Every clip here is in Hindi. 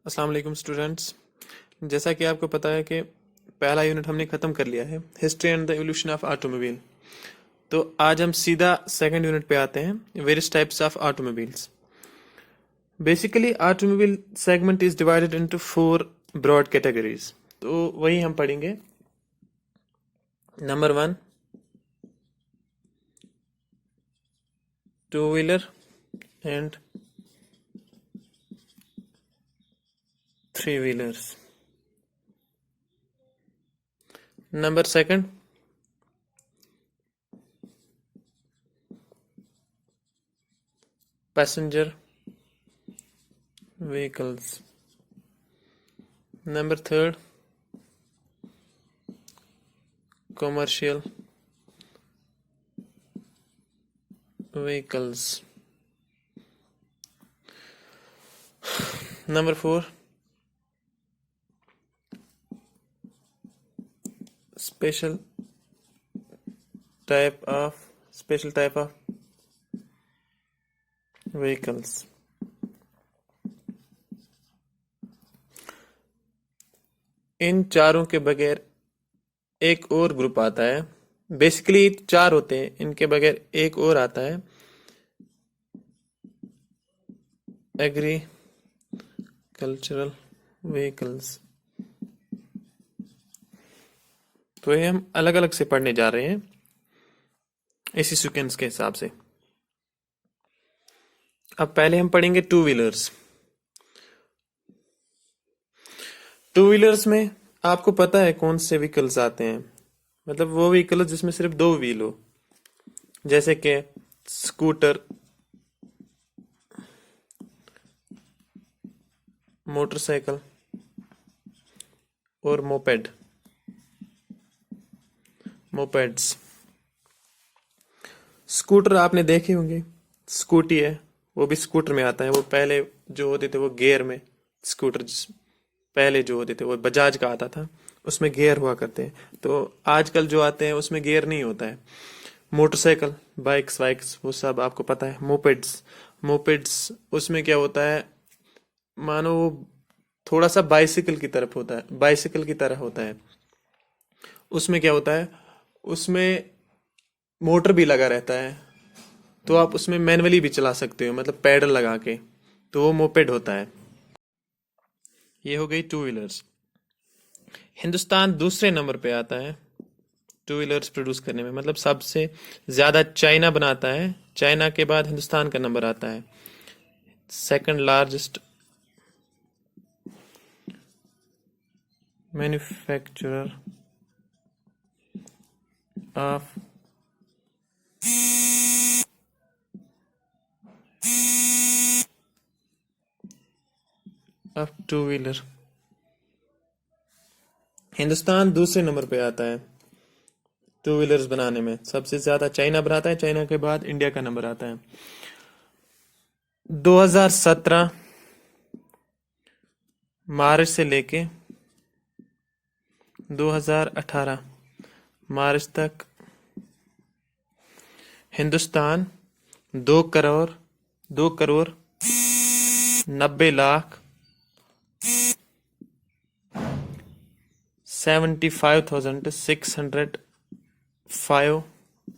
अस्सलाम वालेकुम स्टूडेंट्स। जैसा कि आपको पता है कि पहला यूनिट हमने ख़त्म कर लिया है, history and the evolution of automobile. तो आज हम सीधा सेकंड यूनिट पे आते हैं, various types of automobiles. Basically automobile segment is divided into four broad categories. तो वही हम पढ़ेंगे। Number one, two wheeler and three wheelers. Number second, passenger vehicles. Number third, commercial vehicles. Number four, special special type of vehicles. इन चारों के बगैर एक और ग्रुप आता है। बेसिकली चार होते हैं, इनके बगैर एक और आता है, एग्रीकल्चरल व्हीकल्स। तो ये हम अलग अलग से पढ़ने जा रहे हैं इसी सीक्वेंस के हिसाब से। अब पहले हम पढ़ेंगे टू व्हीलर्स। टू व्हीलर्स में आपको पता है कौन से व्हीकल्स आते हैं, मतलब वो व्हीकल जिसमें सिर्फ दो व्हील हो, जैसे कि स्कूटर, मोटरसाइकिल और मोपेड्स। स्कूटर आपने देखे होंगे, स्कूटी है, वो भी स्कूटर में आता है। वो पहले जो होते थे वो गियर में, स्कूटर पहले जो होते थे वो बजाज का आता था, उसमें गियर हुआ करते हैं। तो आजकल जो आते हैं उसमें गियर नहीं होता है। मोटरसाइकिल, बाइक्स वाइक्स वो सब आपको पता है। मोपेड्स उसमें क्या होता है, मानो वो थोड़ा सा बाइसिकल की तरफ होता है, बाइसिकल की तरह होता है। उसमें क्या होता है, उसमें मोटर भी लगा रहता है, तो आप उसमें मैनुअली भी चला सकते हो, मतलब पैडल लगा के। तो वो मोपेड होता है। ये हो गई टू व्हीलर्स। हिंदुस्तान दूसरे नंबर पे आता है टू व्हीलर्स प्रोड्यूस करने में, मतलब सबसे ज्यादा चाइना बनाता है, चाइना के बाद हिंदुस्तान का नंबर आता है। Second largest manufacturer of two wheeler. Hindustan दूसरे नंबर पे आता है टू व्हीलर्स बनाने में, सबसे ज्यादा चाइना बनाता है, चाइना के बाद इंडिया का नंबर आता है। 2017 मार्च से लेके 2018 मार्च तक Hindustan 2 crore 90,75,605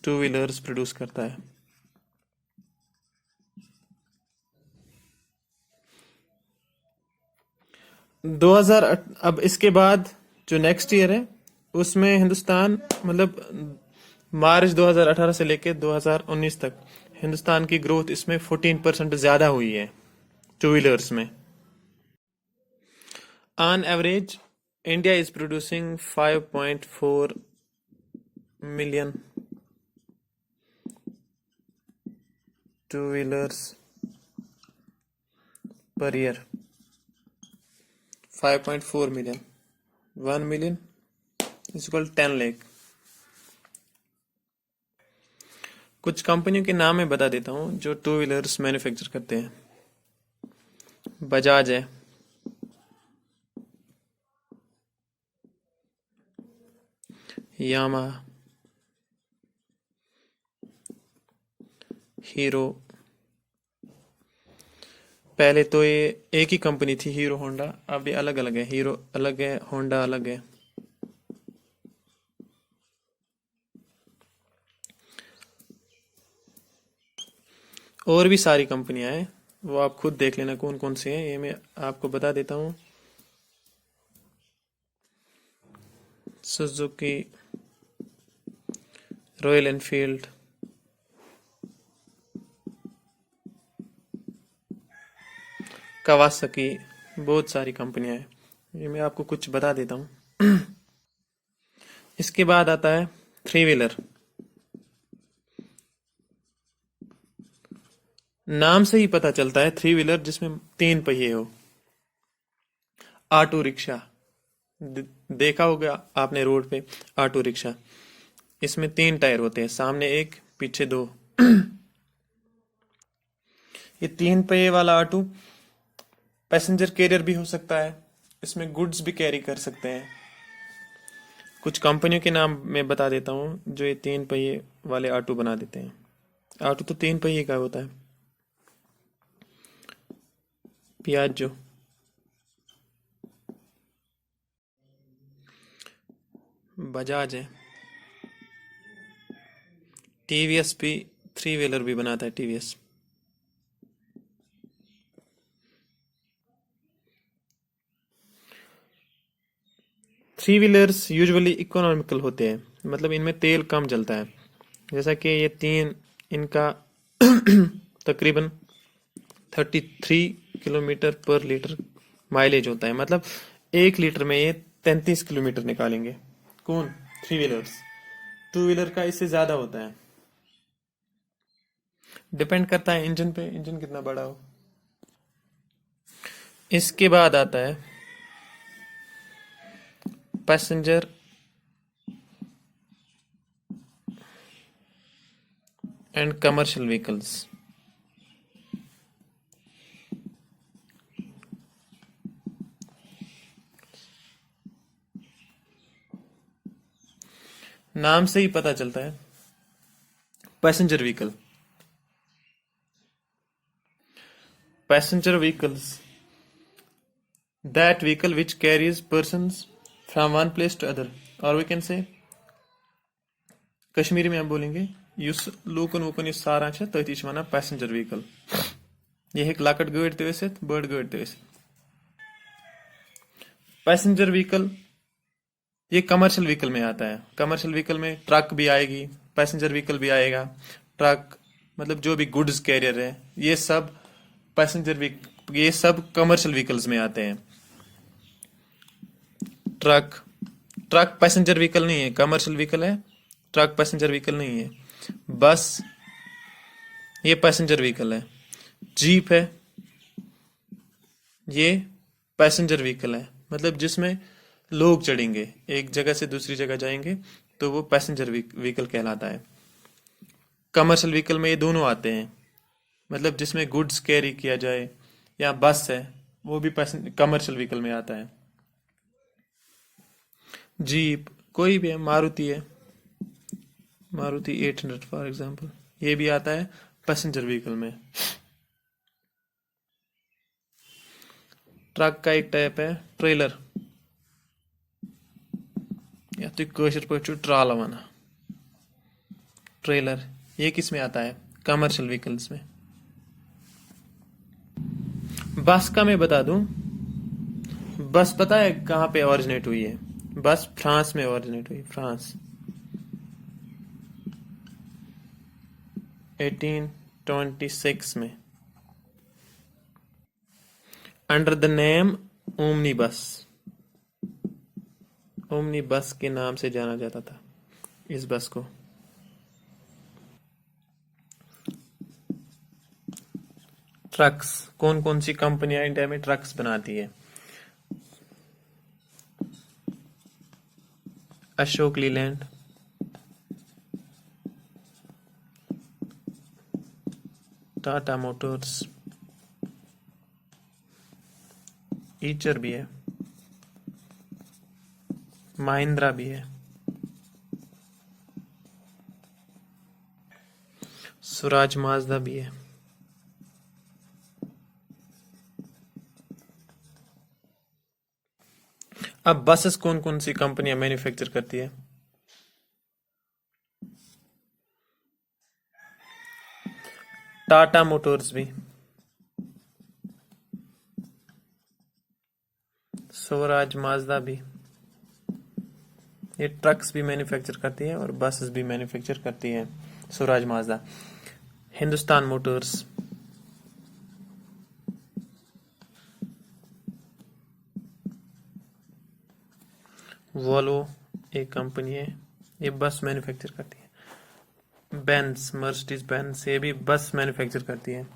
two wheelers produce करता है। 2000, अब इसके बाद जो नेक्स्ट ईयर है उसमें हिंदुस्तान, मतलब मार्च 2018 से लेके 2019 तक हिंदुस्तान की ग्रोथ इसमें 14% ज्यादा हुई है टू व्हीलर्स में। On average India is producing 5.4 million two wheelers per year. 5.4 million, 1 million is equal 10 lakh. कुछ कंपनियों के नाम मैं बता देता हूँ जो टू व्हीलर्स मैन्युफैक्चर करते हैं। बजाज है, यामाहा, हीरो, पहले तो ये एक ही कंपनी थी, हीरो होंडा। अब ये अलग अलग है, हीरो अलग है, होंडा अलग है। और भी सारी कंपनियां हैं, वो आप खुद देख लेना कौन कौन सी हैं, ये मैं आपको बता देता हूँ। सुजुकी, रॉयल एनफील्ड, कवासाकी, बहुत सारी कंपनियां हैं, ये मैं आपको कुछ बता देता हूँ। इसके बाद आता है थ्री व्हीलर। नाम से ही पता चलता है थ्री व्हीलर, जिसमें तीन पहिए हो। ऑटो रिक्शा, देखा होगा आपने रोड पे ऑटो रिक्शा। इसमें तीन टायर होते हैं, सामने एक पीछे दो। ये तीन पहिए वाला ऑटो पैसेंजर कैरियर भी हो सकता है, इसमें गुड्स भी कैरी कर सकते हैं। कुछ कंपनियों के नाम मैं बता देता हूँ जो ये तीन पहिए वाले ऑटो बना देते हैं। ऑटो तो तीन पहिए का होता है। पियाजो, बजाज है, टीवीएस भी थ्री व्हीलर भी बनाता है, TVS. Three wheelers usually economical होते हैं, मतलब इनमें तेल कम जलता है। जैसा कि ये तीन, इनका तकरीबन 33 किलोमीटर पर लीटर माइलेज होता है। मतलब 1 लीटर में ये 33 किलोमीटर निकालेंगे। कौन? Three wheelers. टू व्हीलर का इससे ज्यादा होता है। डिपेंड करता है इंजन पे, इंजन कितना बड़ा हो। इसके बाद आता है पैसेंजर एंड कमर्शियल व्हीकल्स। नाम से ही पता चलता है, passenger vehicle. Passenger vehicles, that vehicle which carries persons from one place to other, or we can say, Kashmiri में हम बोलेंगे युस लोकन वोकन युस सारा छ तथी छ वनान पैसेंजर व्हीकल। ये एक लाकट गाड़ी ते वसित, बड़ गाड़ी ते वसित। पैसेंजर व्हीकल ये कमर्शियल व्हीकल में आता है। कमर्शियल व्हीकल में ट्रक भी आएगी, पैसेंजर व्हीकल भी आएगा। ट्रक मतलब जो भी गुड्स कैरियर है, ये सब ये सब कमर्शियल व्हीकल्स में आते हैं। ट्रक, ट्रक पैसेंजर व्हीकल नहीं है, कमर्शियल व्हीकल है। ट्रक पैसेंजर व्हीकल नहीं है। बस ये पैसेंजर व्हीकल है। जीप है, ये पैसेंजर व्हीकल है, मतलब जिसमें लोग चढ़ेंगे, एक जगह से दूसरी जगह जाएंगे, तो वो पैसेंजर व्हीकल कहलाता है। कमर्शियल व्हीकल में ये दोनों आते हैं, मतलब जिसमें गुड्स कैरी किया जाए। या बस है, वो भी कमर्शियल व्हीकल में आता है। जीप कोई भी है, मारुति है, मारुति 800 फॉर एग्जांपल, ये भी आता है पैसेंजर व्हीकल में। ट्रक का एक टाइप है ट्रेलर, या तो कशर पे ट्राला वना ट्रेलर। ये किस में आता है? कमर्शियल व्हीकल्स में। बस का मैं बता दूं, बस पता है कहाँ पे ओरिजिनेट हुई है? बस फ्रांस में ओरिजिनेट हुई, फ्रांस। 1826 में, अंडर द नेम ओमनी बस। ओमनी बस के नाम से जाना जाता था इस बस को। ट्रक्स, कौन कौन सी कंपनियां इंडिया में ट्रक्स बनाती है? अशोक लीलैंड, टाटा मोटर्स, ईचर भी है, महिंद्रा भी है, स्वराज माजदा भी है। अब बसेस कौन कौन सी कंपनियां मैन्युफैक्चर करती है? टाटा मोटर्स भी, स्वराज माजदा भी, ये ट्रक्स भी मैन्युफैक्चर करती है और बसेस भी मैन्युफैक्चर करती है Swaraj Mazda. Hindustan Motors, Volvo एक कंपनी है, ये बस मैन्युफैक्चर करती है। बेंज, मर्सिडीज बेंज, ये भी बस मैन्युफैक्चर करती है।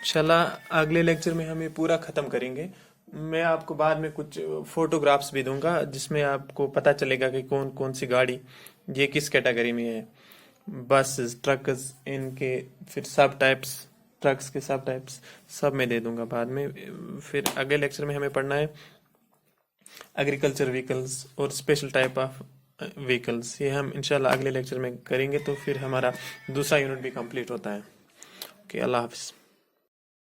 चला, अगले लेक्चर में हम ये पूरा खत्म करेंगे। मैं आपको बाद में कुछ फोटोग्राफ्स भी दूंगा जिसमें आपको पता चलेगा कि कौन कौन सी गाड़ी ये किस कैटेगरी में है। बस, ट्रक्स, इनके फिर सब टाइप्स, ट्रक्स के सब टाइप्स सब मैं दे दूंगा बाद में। फिर अगले लेक्चर में हमें पढ़ना है एग्रीकल्चर व्हीकल्स और स्पेशल टाइप ऑफ व्हीकल्स। ये हम इंशाल्लाह अगले लेक्चर में करेंगे, तो फिर हमारा दूसरा यूनिट भी कंप्लीट होता है। ओके, अल्लाह हाफिज़।